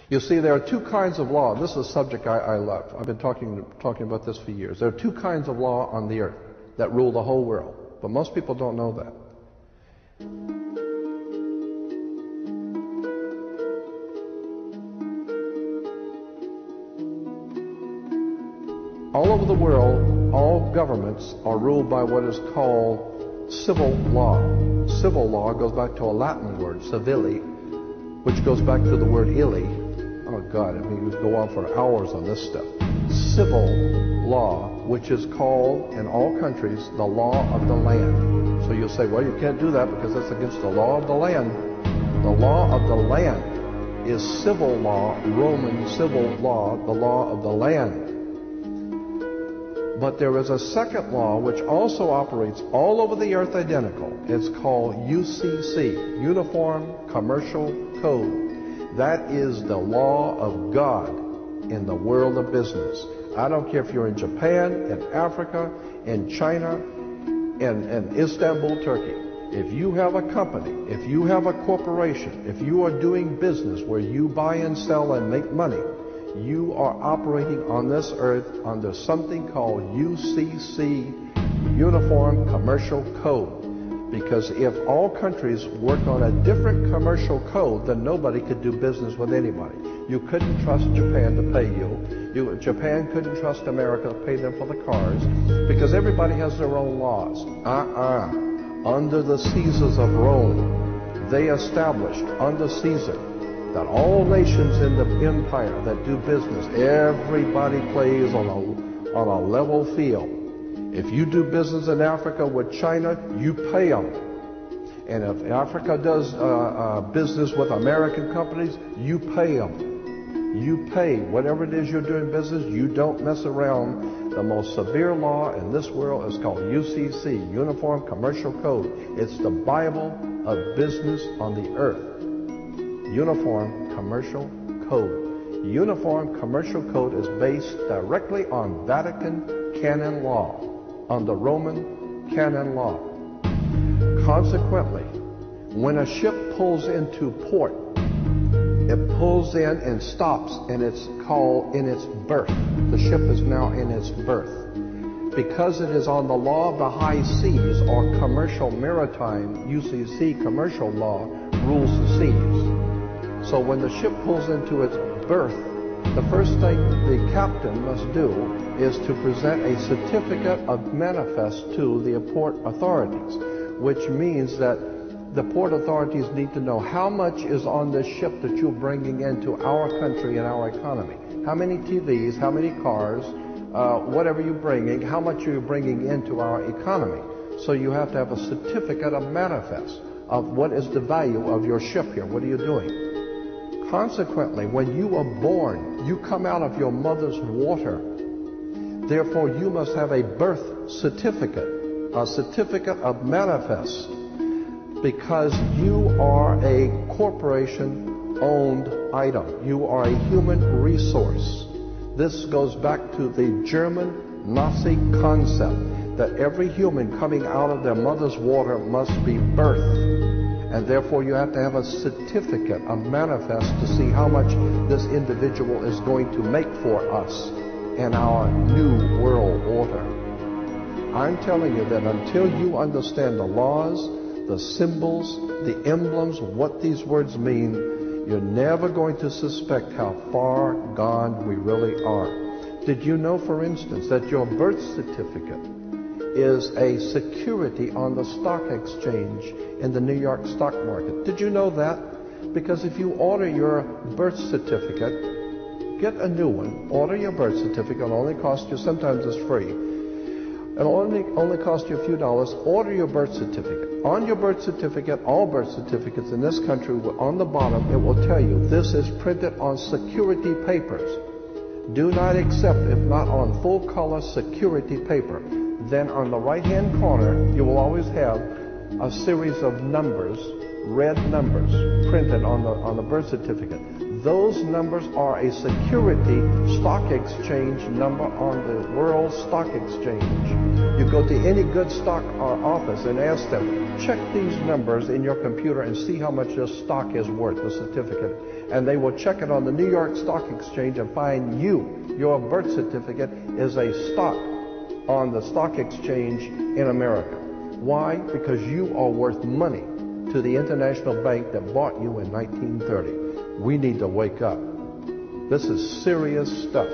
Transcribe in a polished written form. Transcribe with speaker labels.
Speaker 1: You see, there are two kinds of law. This is a subject I love. I've been talking about this for years. There are two kinds of law on the earth that rule the whole world, but most people don't know that. All over the world, all governments are ruled by what is called civil law. Civil law goes back to a Latin word, civili, which goes back to the word illi. Oh God, I mean, you could go on for hours on this stuff. Civil law, which is called in all countries the law of the land. So you'll say, well, you can't do that because that's against the law of the land. The law of the land is civil law, Roman civil law, the law of the land. But there is a second law which also operates all over the earth identical. It's called UCC, Uniform Commercial Code. That is the law of God in the world of business. I don't care if you're in Japan, in Africa, in China, in Istanbul, Turkey. If you have a company, if you have a corporation, if you are doing business where you buy and sell and make money, you are operating on this earth under something called UCC, Uniform Commercial Code. Because if all countries worked on a different commercial code, then nobody could do business with anybody. You couldn't trust Japan to pay you. Japan couldn't trust America to pay them for the cars, because everybody has their own laws. Under the Caesars of Rome, they established under Caesar that all nations in the empire that do business, everybody plays on a level field. If you do business in Africa with China, you pay them. And if Africa does business with American companies, you pay them. You pay. Whatever it is you're doing business, you don't mess around. The most severe law in this world is called UCC, Uniform Commercial Code. It's the Bible of business on the earth. Uniform Commercial Code. Uniform Commercial Code is based directly on Vatican canon law, on the Roman canon law. Consequently, when a ship pulls into port, it pulls in and stops, and it's called in its berth. The ship is now in its berth. Because it is on the law of the high seas, or commercial maritime, UCC commercial law, rules the seas. So when the ship pulls into its berth, the first thing the captain must do is to present a certificate of manifest to the port authorities, which means that the port authorities need to know how much is on this ship that you're bringing into our country and our economy. How many TVs, how many cars, whatever you're bringing, how much are you bringing into our economy. So you have to have a certificate of manifest of what is the value of your ship here. What are you doing? Consequently, when you are born, you come out of your mother's water. Therefore, you must have a birth certificate, a certificate of manifest, because you are a corporation-owned item. You are a human resource. This goes back to the German Nazi concept that every human coming out of their mother's water must be birthed. And therefore you have to have a certificate, a manifest, to see how much this individual is going to make for us in our new world order. I'm telling you that until you understand the laws, the symbols, the emblems, what these words mean, you're never going to suspect how far gone we really are. Did you know, for instance, that your birth certificate is a security on the stock exchange in the New York stock market? Did you know that? Because if you order your birth certificate, get a new one, order your birth certificate, it'll only cost you, sometimes it's free, it'll only cost you a few dollars. Order your birth certificate. On your birth certificate, all birth certificates in this country, on the bottom, it will tell you this is printed on security papers. Do not accept if not on full color security paper. Then on the right-hand corner, you will always have a series of numbers, red numbers, printed on the birth certificate. Those numbers are a security stock exchange number on the World Stock Exchange. You go to any good stock office and ask them, check these numbers in your computer and see how much your stock is worth, the certificate. And they will check it on the New York Stock Exchange and find your birth certificate is a stock on the stock exchange in America. Why? Because you are worth money to the international bank that bought you in 1930. We need to wake up. This is serious stuff.